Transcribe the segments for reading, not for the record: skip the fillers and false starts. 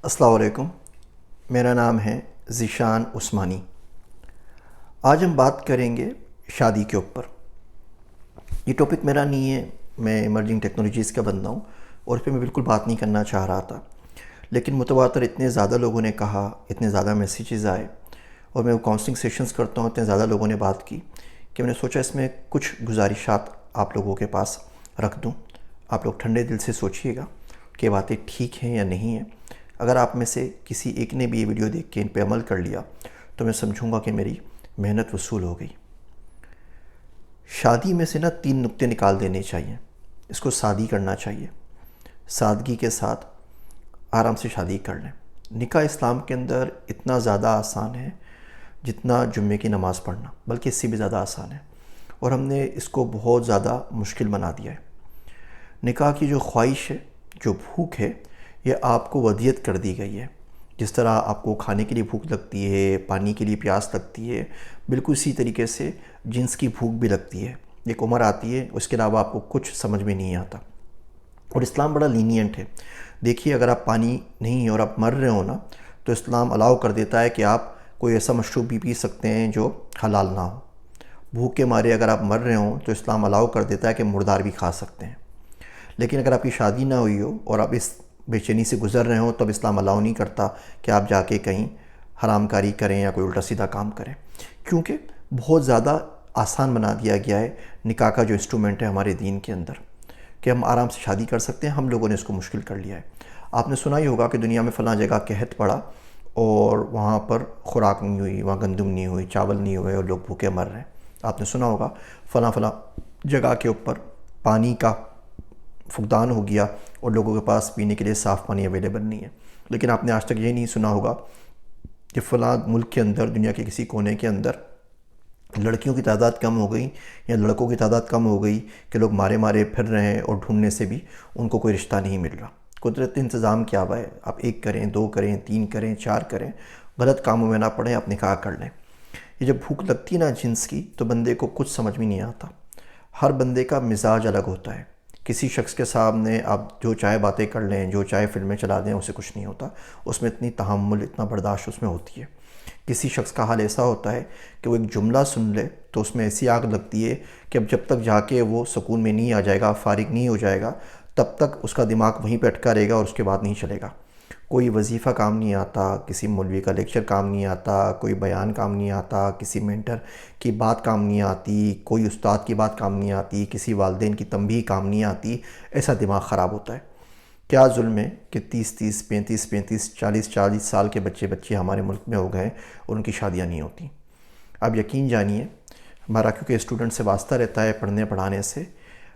السلام علیکم، میرا نام ہے ذیشان عثمانی۔ آج ہم بات کریں گے شادی کے اوپر۔ یہ ٹاپک میرا نہیں ہے، میں ایمرجنگ ٹیکنالوجیز کا بندہ ہوں اور اس پہ میں بالکل بات نہیں کرنا چاہ رہا تھا، لیکن متواتر اتنے زیادہ لوگوں نے کہا، اتنے زیادہ میسیجز آئے اور میں وہ کاؤنسلنگ سیشنز کرتا ہوں، اتنے زیادہ لوگوں نے بات کی کہ میں نے سوچا اس میں کچھ گزارشات آپ لوگوں کے پاس رکھ دوں۔ آپ لوگ ٹھنڈے دل سے سوچئے گا کہ باتیں ٹھیک ہیں یا نہیں ہیں۔ اگر آپ میں سے کسی ایک نے بھی یہ ویڈیو دیکھ کے ان پہ عمل کر لیا تو میں سمجھوں گا کہ میری محنت وصول ہو گئی۔ شادی میں سے 3 نقطے نکال دینے چاہیے۔ اس کو سادی کرنا چاہیے، سادگی کے ساتھ آرام سے شادی کر لیں۔ نکاح اسلام کے اندر اتنا زیادہ آسان ہے جتنا جمعے کی نماز پڑھنا، بلکہ اس سے بھی زیادہ آسان ہے، اور ہم نے اس کو بہت زیادہ مشکل بنا دیا ہے۔ نکاح کی جو خواہش ہے، جو بھوک ہے، یہ آپ کو ودیت کر دی گئی ہے۔ جس طرح آپ کو کھانے کے لیے بھوک لگتی ہے، پانی کے لیے پیاس لگتی ہے، بالکل اسی طریقے سے جنس کی بھوک بھی لگتی ہے۔ ایک عمر آتی ہے، اس کے علاوہ آپ کو کچھ سمجھ میں نہیں آتا، اور اسلام بڑا لینینٹ ہے۔ دیکھیے، اگر آپ پانی نہیں ہے اور آپ مر رہے ہو نا، تو اسلام الاؤ کر دیتا ہے کہ آپ کوئی ایسا مشروب بھی پی سکتے ہیں جو حلال نہ ہو۔ بھوک کے مارے اگر آپ مر رہے ہوں تو اسلام الاؤ کر دیتا ہے کہ مردار بھی کھا سکتے ہیں۔ لیکن اگر آپ کی شادی نہ ہوئی ہو اور آپ اس بے چینی سے گزر رہے ہوں، تب اسلام الاؤ نہیں کرتا کہ آپ جا کے کہیں حرام کاری کریں یا کوئی الٹا سیدھا کام کریں، کیونکہ بہت زیادہ آسان بنا دیا گیا ہے نکاح کا جو انسٹرومنٹ ہے ہمارے دین کے اندر، کہ ہم آرام سے شادی کر سکتے ہیں۔ ہم لوگوں نے اس کو مشکل کر لیا ہے۔ آپ نے سنا ہی ہوگا کہ دنیا میں فلاں جگہ قحط پڑا اور وہاں پر خوراک نہیں ہوئی، وہاں گندم نہیں ہوئی، چاول نہیں ہوئے، اور لوگ بھوکے مر رہے ہیں۔ آپ نے سنا ہوگا فلاں جگہ کے اوپر پانی کا فقدان ہو گیا اور لوگوں کے پاس پینے کے لیے صاف پانی اویلیبل نہیں ہے۔ لیکن آپ نے آج تک یہ نہیں سنا ہوگا کہ فلاں ملک کے اندر، دنیا کے کسی کونے کے اندر لڑکیوں کی تعداد کم ہو گئی یا لڑکوں کی تعداد کم ہو گئی کہ لوگ مارے مارے پھر رہے ہیں، اور ڈھونڈنے سے بھی ان کو کوئی رشتہ نہیں مل رہا۔ قدرت انتظام کیا ہوا ہے، آپ 1 کریں، 2 کریں، 3 کریں، 4 کریں، غلط کاموں میں نہ پڑیں، آپ نکاح کر لیں۔ یہ جب بھوک لگتی ہے نا جنس کی، تو بندے کو کچھ سمجھ میں نہیں آتا۔ ہر بندے کا مزاج الگ ہوتا ہے۔ کسی شخص کے سامنے آپ جو چاہے باتیں کر لیں، جو چاہے فلمیں چلا دیں، اسے کچھ نہیں ہوتا۔ اس میں اتنی تحمل، اتنا برداشت اس میں ہوتی ہے۔ کسی شخص کا حال ایسا ہوتا ہے کہ وہ ایک جملہ سن لے تو اس میں ایسی آگ لگتی ہے کہ اب جب تک جا کے وہ سکون میں نہیں آ جائے گا، فارغ نہیں ہو جائے گا، تب تک اس کا دماغ وہیں پہ اٹکا رہے گا، اور اس کے بعد نہیں چلے گا۔ کوئی وظیفہ کام نہیں آتا، کسی مولوی کا لیکچر کام نہیں آتا، کوئی بیان کام نہیں آتا، کسی مینٹر کی بات کام نہیں آتی، کوئی استاد کی بات کام نہیں آتی، کسی والدین کی تنبیہ کام نہیں آتی۔ ایسا دماغ خراب ہوتا ہے۔ کیا ظلم ہے کہ 30 35 40 سال کے بچے ہمارے ملک میں ہو گئے اور ان کی شادیاں نہیں ہوتی۔ اب یقین جانیے، ہمارا کیونکہ اسٹوڈنٹ سے واسطہ رہتا ہے پڑھنے پڑھانے سے،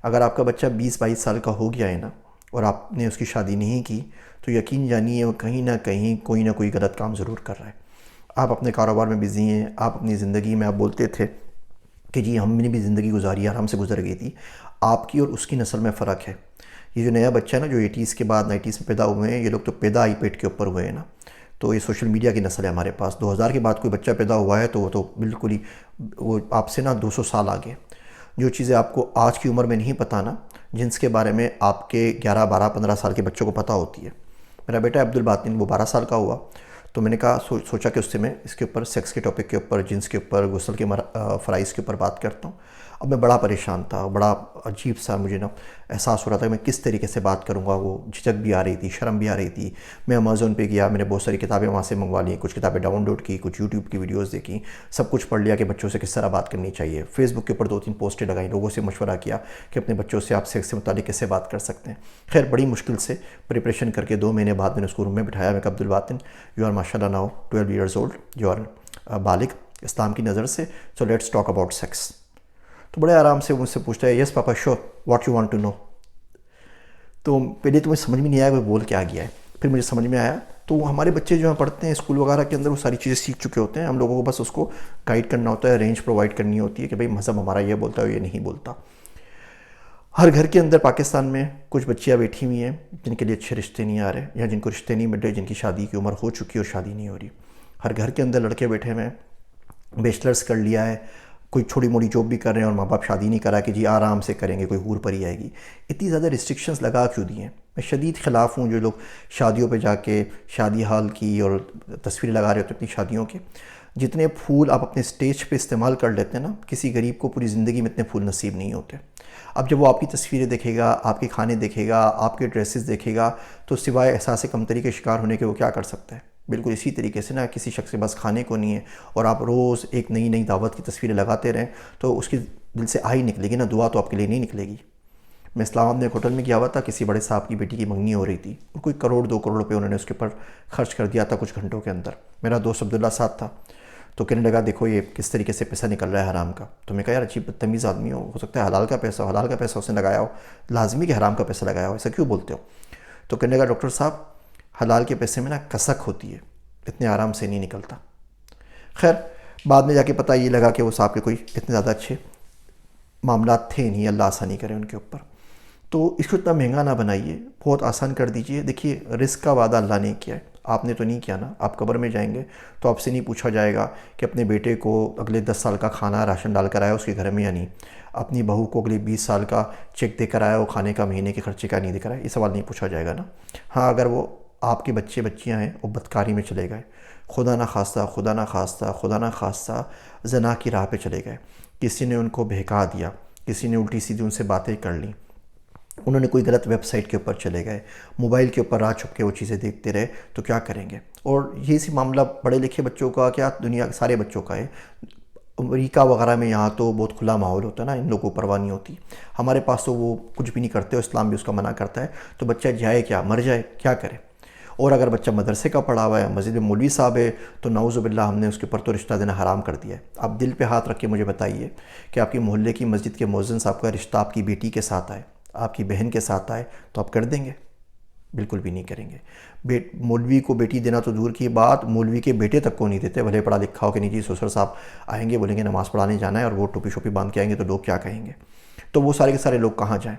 اگر آپ کا بچہ 20 سال کا ہو گیا ہے نا، اور آپ نے اس کی شادی نہیں کی، تو یقین جانیے وہ کہیں نہ کہیں کوئی نہ کوئی غلط کام ضرور کر رہا ہے۔ آپ اپنے کاروبار میں بزی ہیں، آپ اپنی زندگی میں آپ بولتے تھے کہ جی ہم نے بھی زندگی گزاری، آرام سے گزر گئی تھی۔ آپ کی اور اس کی نسل میں فرق ہے۔ یہ جو نیا بچہ ہے نا، جو 80s کے بعد 90s میں پیدا ہوئے ہیں، یہ لوگ تو پیدا آئی پیٹ کے اوپر ہوئے ہیں نا، تو یہ سوشل میڈیا کی نسل ہے ہمارے پاس۔ 2000 کے بعد کوئی بچہ پیدا ہوا ہے تو وہ تو بالکل ہی وہ آپ سے 200 سال آگے۔ جو چیزیں آپ کو آج کی عمر میں نہیں پتہ نا، جنس کے بارے میں آپ کے 11 12 15 سال کے بچوں کو پتہ ہوتی ہے۔ میرا بیٹا عبدالباطن، وہ 12 سال کا ہوا، تو میں نے کہا سوچا کہ اس سے میں اس کے اوپر، سیکس کے ٹاپک کے اوپر، جنس کے اوپر، غسل کے فرائض کے اوپر بات کرتا ہوں۔ اب میں بڑا پریشان تھا، بڑا عجیب سا مجھے احساس ہو رہا تھا کہ میں کس طریقے سے بات کروں گا۔ وہ جھجک بھی آ رہی تھی، شرم بھی آ رہی تھی۔ میں امیزون پہ گیا، میں نے بہت ساری کتابیں وہاں سے منگوا لیں، کچھ کتابیں ڈاؤن لوڈ کی، کچھ یوٹیوب کی ویڈیوز دیکھیں، سب کچھ پڑھ لیا کہ بچوں سے کس طرح بات کرنی چاہیے۔ فیس بک کے اوپر 2 3 پوسٹیں لگائیں، لوگوں سے مشورہ کیا کہ اپنے بچوں سے آپ سیکس سے متعلق کیسے بات کر سکتے ہیں۔ خیر بڑی مشکل سے پریپریشن کر کے 2 مہینے بعد میں نے اس کو روم میں بٹھایا۔ میں کہا عبدالباطن، یو آر ماشاء اللہ now 12 years old, you are بالغ اسلام کی نظر سے، so let's talk about sex. تو بڑے آرام سے مجھ سے پوچھتا ہے، yes papa sure, what you want to know. تو پہلے تو مجھے سمجھ میں نہیں آیا وہ بول کے آ گیا ہے، پھر مجھے سمجھ میں آیا۔ تو ہمارے بچے جو پڑھتے ہیں اسکول وغیرہ کے اندر، وہ ساری چیزیں سیکھ چکے ہوتے ہیں۔ ہم لوگوں کو بس اس کو گائیڈ کرنا ہوتا ہے، رینج پرووائڈ کرنی ہوتی ہے کہ بھئی مذہب ہمارا یہ بولتا ہے، یہ نہیں بولتا۔ ہر گھر کے اندر پاکستان میں کچھ بچیاں بیٹھی ہوئی ہیں جن کے لیے اچھے رشتے نہیں آ رہے، یا جن کو رشتے نہیں مل رہے، جن کی شادی کی عمر ہو چکی اور شادی نہیں ہو رہی۔ ہر گھر کے اندر لڑکے بیٹھے ہوئے ہیں، بیچلرز کر لیا ہے، کوئی چھوٹی موٹی جاب بھی کر رہے ہیں اور ماں باپ شادی نہیں کرا کہ جی آرام سے کریں گے، کوئی حور پری آئے گی. اتنی زیادہ ریسٹرکشنز لگا کیوں دی ہیں؟ میں شدید خلاف ہوں جو لوگ شادیوں پہ جا کے شادی ہال کی اور تصویریں لگا رہے ہوتے اپنی شادیوں کے. جتنے پھول آپ اپنے سٹیج پہ استعمال کر لیتے ہیں نا، کسی غریب کو پوری زندگی میں اتنے پھول نصیب نہیں ہوتے. اب جب وہ آپ کی تصویریں دیکھے گا، آپ کے کھانے دیکھے گا، آپ کے ڈریسز دیکھے گا، تو سوائے احساس کمتری کے شکار ہونے کے وہ کیا کر سکتا ہے؟ بالکل اسی طریقے سے نا، کسی شخص کے بس کھانے کو نہیں ہے اور آپ روز ایک نئی نئی دعوت کی تصویریں لگاتے رہیں تو اس کی دل سے آ ہی نکلے گی نا، دعا تو آپ کے لیے نہیں نکلے گی. میں اسلام آباد میں ایک ہوٹل میں گیا ہوا تھا، کسی بڑے صاحب کی بیٹی کی منگنی ہو رہی تھی اور کوئی 1-2 کروڑ روپے انہوں نے اس کے اوپر خرچ کر دیا تھا کچھ گھنٹوں کے اندر. میرا دوست عبداللہ ساتھ تھا، تو کہنے لگا دیکھو یہ کس طریقے سے پیسہ نکل رہا ہے حرام کا. تو میں کہا یار عجیب بدتمیز آدمی ہو سکتا ہے حلال کا پیسہ اس نے لگایا ہو، لازمی کہ حرام کا پیسہ لگایا ہو، ایسا کیوں بولتے ہو؟ تو کہنے لگا ڈاکٹر صاحب حلال کے پیسے میں نا کسک ہوتی ہے، اتنے آرام سے نہیں نکلتا. خیر بعد میں جا کے پتہ یہ لگا کہ وہ صاحب کے کوئی اتنے زیادہ اچھے معاملات تھے نہیں، اللہ آسانی کرے ان کے اوپر. تو اس کو اتنا مہنگا نہ بنائیے، بہت آسان کر دیجئے. دیکھیے رزق کا وعدہ اللہ نے کیا ہے، آپ نے تو نہیں کیا نا. آپ قبر میں جائیں گے تو آپ سے نہیں پوچھا جائے گا کہ اپنے بیٹے کو اگلے 10 سال کا کھانا راشن ڈال کر آیا اس کے گھر میں یا نہیں، اپنی بہو کو اگلے 20 سال کا چیک دے کر آیا وہ کھانے کا مہینے کے خرچے کا نہیں دے کر آیا. یہ سوال نہیں پوچھا جائے گا نا. ہاں اگر وہ آپ کے بچے بچیاں ہیں وہ بدکاری میں چلے گئے، خدا نہ خواستہ زنا کی راہ پہ چلے گئے، کسی نے ان کو بہکا دیا، کسی نے الٹی سیدھی ان سے باتیں کر لیں، انہوں نے کوئی غلط ویب سائٹ کے اوپر چلے گئے، موبائل کے اوپر رات چھپ کے وہ چیزیں دیکھتے رہے، تو کیا کریں گے؟ اور یہ سی معاملہ پڑھے لکھے بچوں کا کیا، دنیا کے سارے بچوں کا ہے. امریکہ وغیرہ میں یہاں تو بہت کھلا ماحول ہوتا ہے نا، ان لوگوں کو پرواہ نہیں ہوتی. ہمارے پاس تو وہ کچھ بھی نہیں کرتے، اسلام بھی اس کا منع کرتا ہے. تو بچہ جائے کیا، مر جائے، کیا کرے؟ اور اگر بچہ مدرسے کا پڑھا ہوا ہے، مسجد میں مولوی صاحب ہے، تو نعوذ باللہ ہم نے اس کے اوپر تو رشتہ دینا حرام کر دیا ہے. آپ دل پہ ہاتھ رکھ کے مجھے بتائیے کہ آپ کی محلے کی مسجد کے مؤذن صاحب کا رشتہ آپ کی بیٹی کے ساتھ آئے، آپ کی بہن کے ساتھ آئے، تو آپ کر دیں گے؟ بالکل بھی نہیں کریں گے. مولوی کو بیٹی دینا تو دور کی بات، مولوی کے بیٹے تک کو نہیں دیتے، بھلے پڑھا لکھا ہو کہ نہیں جی سسر صاحب آئیں گے بولیں گے نماز پڑھانے جانا ہے اور وہ ٹوپی شوپی باندھ کے آئیں گے تو لوگ کیا کہیں گے؟ تو وہ سارے کے سارے لوگ کہاں جائیں؟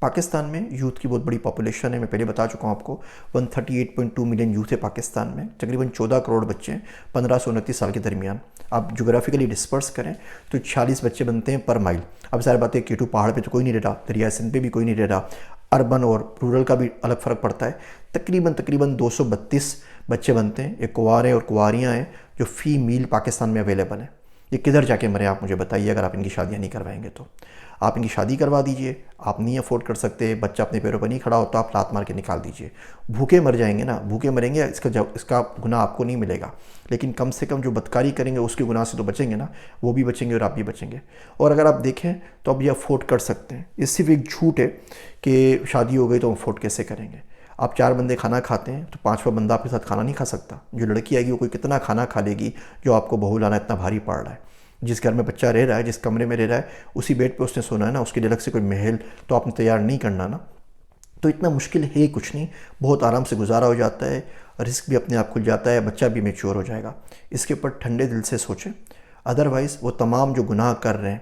پاکستان میں یوتھ کی بہت بڑی پاپولیشن ہے، میں پہلے بتا چکا ہوں آپ کو. 138.2 ملین یوتھ ہے پاکستان میں، تقریباً 14 کروڑ بچے ہیں 15 سے 29 سال کے درمیان. آپ جغرافیکلی ڈسپرس کریں تو 46 بچے بنتے ہیں پر مائل. اب ظاہر بات ہے کیٹو پہاڑ پہ تو کوئی نہیں رہ رہا، دریائے سندھ پہ بھی کوئی نہیں رہ رہا، اربن اور رورل کا بھی الگ فرق پڑتا ہے. تقریباً 232 بچے بنتے ہیں. یہ کنوارے اور کنواریاں ہیں جو فی میل پاکستان میں اویلیبل ہیں. یہ کدھر جا کے مرے آپ مجھے بتائیے اگر آپ ان کی شادیاں نہیں کروائیں گے تو. آپ ان کی شادی کروا دیجئے، آپ نہیں افورڈ کر سکتے، بچہ اپنے پیروں پر نہیں کھڑا ہوتا، آپ لات مار کے نکال دیجئے. بھوکے مر جائیں گے نا، بھوکے مریں گے، اس کا گناہ آپ کو نہیں ملے گا، لیکن کم سے کم جو بدکاری کریں گے اس کے گناہ سے تو بچیں گے نا، وہ بھی بچیں گے اور آپ بھی بچیں گے. اور اگر آپ دیکھیں تو اب یہ افورڈ کر سکتے ہیں. یہ صرف ایک جھوٹ ہے کہ شادی ہو گئی تو افورڈ کیسے کریں گے. آپ 4 بندے کھانا کھاتے ہیں تو 5واں بندہ آپ کے ساتھ کھانا نہیں کھا سکتا. جو لڑکی آئے گی وہ کوئی کتنا کھانا کھا لے گی جو آپ کو بہو لانا اتنا بھاری پڑ رہا ہے. جس گھر میں بچہ رہ رہا ہے، جس کمرے میں رہ رہا ہے، اسی بیڈ پہ اس نے سونا ہے نا، اس کے لیے الگ سے کوئی محل تو آپ نے تیار نہیں کرنا نا. تو اتنا مشکل ہے کچھ نہیں، بہت آرام سے گزارا ہو جاتا ہے، رزق بھی اپنے آپ کھل جاتا ہے، بچہ بھی میچور ہو جائے گا. اس کے اوپر ٹھنڈے دل سے سوچیں. ادروائز وہ تمام جو گناہ کر رہے ہیں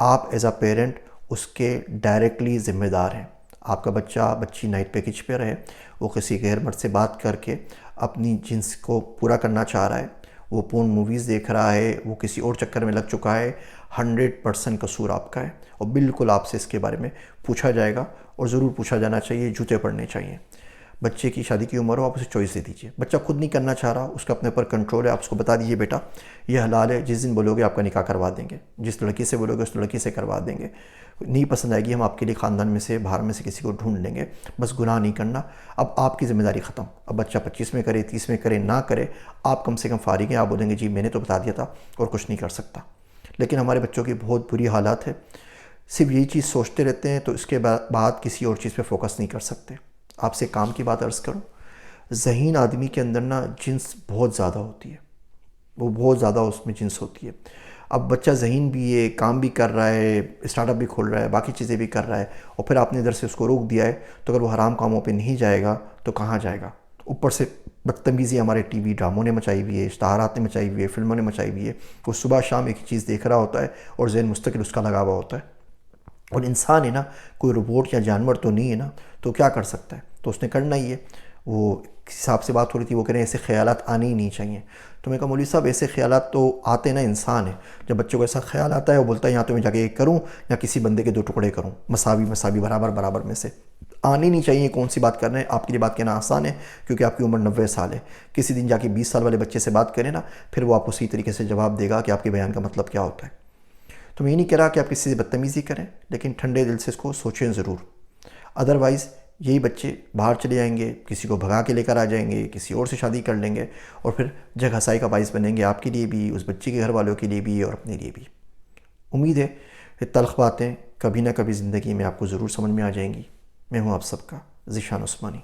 آپ ایز اے پیرنٹ اس کے ڈائریکٹلی ذمہ دار ہیں. آپ کا بچہ بچی نائٹ پہ کچ پہ رہے، وہ کسی غیر مرد سے بات کر کے اپنی جنس کو پورا کرنا چاہ رہا ہے، وہ پورن موویز دیکھ رہا ہے، وہ کسی اور چکر میں لگ چکا ہے، 100% قصور آپ کا ہے. اور بالکل آپ سے اس کے بارے میں پوچھا جائے گا، اور ضرور پوچھا جانا چاہیے، جوتے پڑنے چاہیے. بچے کی شادی کی عمر ہو، آپ اسے چوائس دے دیجئے. بچہ خود نہیں کرنا چاہ رہا، اس کا اپنے پر کنٹرول ہے، آپ اس کو بتا دیجئے بیٹا یہ حلال ہے، جس دن بولو گے آپ کا نکاح کروا دیں گے، جس لڑکی سے بولو گے اس لڑکی سے کروا دیں گے. نہیں پسند آئے گی ہم آپ کے لیے خاندان میں سے باہر میں سے کسی کو ڈھونڈ لیں گے، بس گناہ نہیں کرنا. اب آپ کی ذمہ داری ختم. اب بچہ 25 میں کرے، 30 میں کرے، نہ کرے، آپ کم سے کم فارغ ہیں. آپ بولیں گے جی میں نے تو بتا دیا تھا اور کچھ نہیں کر سکتا. لیکن ہمارے بچوں کی بہت بری حالات ہے، صرف یہی چیز سوچتے رہتے ہیں تو اس کے بعد کسی اور چیز پہ فوکس نہیں کر سکتے. آپ سے کام کی بات عرض کروں، ذہین آدمی کے اندر نا جنس بہت زیادہ ہوتی ہے، وہ بہت زیادہ اس میں جنس ہوتی ہے. اب بچہ ذہین بھی ہے، کام بھی کر رہا ہے، اسٹارٹ اپ بھی کھول رہا ہے، باقی چیزیں بھی کر رہا ہے، اور پھر آپ نے ادھر سے اس کو روک دیا ہے، تو اگر وہ حرام کاموں پہ نہیں جائے گا تو کہاں جائے گا؟ اوپر سے بدتمیزی ہمارے ٹی وی ڈراموں نے مچائی ہوئی ہے، اشتہارات نے مچائی ہوئی ہے، فلموں نے مچائی ہوئی ہے. وہ صبح شام ایک ہی چیز دیکھ رہا ہوتا ہے اور ذہن مستقل اس کا لگا ہوا ہوتا ہے. اور انسان ہے نا، کوئی روبوٹ یا جانور تو نہیں ہے نا، تو کیا کر سکتا ہے؟ تو اس نے کرنا ہی ہے. وہ کسی صاحب سے بات ہو رہی تھی، وہ کہہ رہے ہیں ایسے خیالات آنے ہی نہیں چاہیے. تو میں کہا مولوی صاحب ایسے خیالات تو آتے نا انسان ہے. جب بچوں کو ایسا خیال آتا ہے وہ بولتا ہے یہاں تو میں جا کے ایک کروں یا کسی بندے کے 2 ٹکڑے کروں، مساوی برابر برابر میں سے. آنے نہیں چاہیے. کون سی بات کرنا ہے آپ کے لیے؟ بات کہنا آسان ہے کیونکہ آپ کی عمر 90 سال ہے. کسی دن جا کے 20 سال والے بچے سے بات کریں نا، پھر وہ آپ کو صحیح طریقے سے جواب دے گا کہ آپ کے بیان کا مطلب کیا ہوتا ہے. تو میں یہ نہیں کہہ رہا کہ آپ کسی سے بدتمیزی کریں، لیکن ٹھنڈے دل سے اس کو سوچیں ضرور. ادروائز یہی بچے باہر چلے جائیں گے، کسی کو بھگا کے لے کر آ جائیں گے، کسی اور سے شادی کر لیں گے، اور پھر جگ ہسائی کا باعث بنیں گے آپ کے لیے بھی، اس بچے کے گھر والوں کے لیے بھی، اور اپنے لیے بھی. امید ہے یہ تلخ باتیں کبھی نہ کبھی زندگی میں آپ کو ضرور سمجھ میں آ جائیں گی. میں ہوں آپ سب کا ذیشان عثمانی.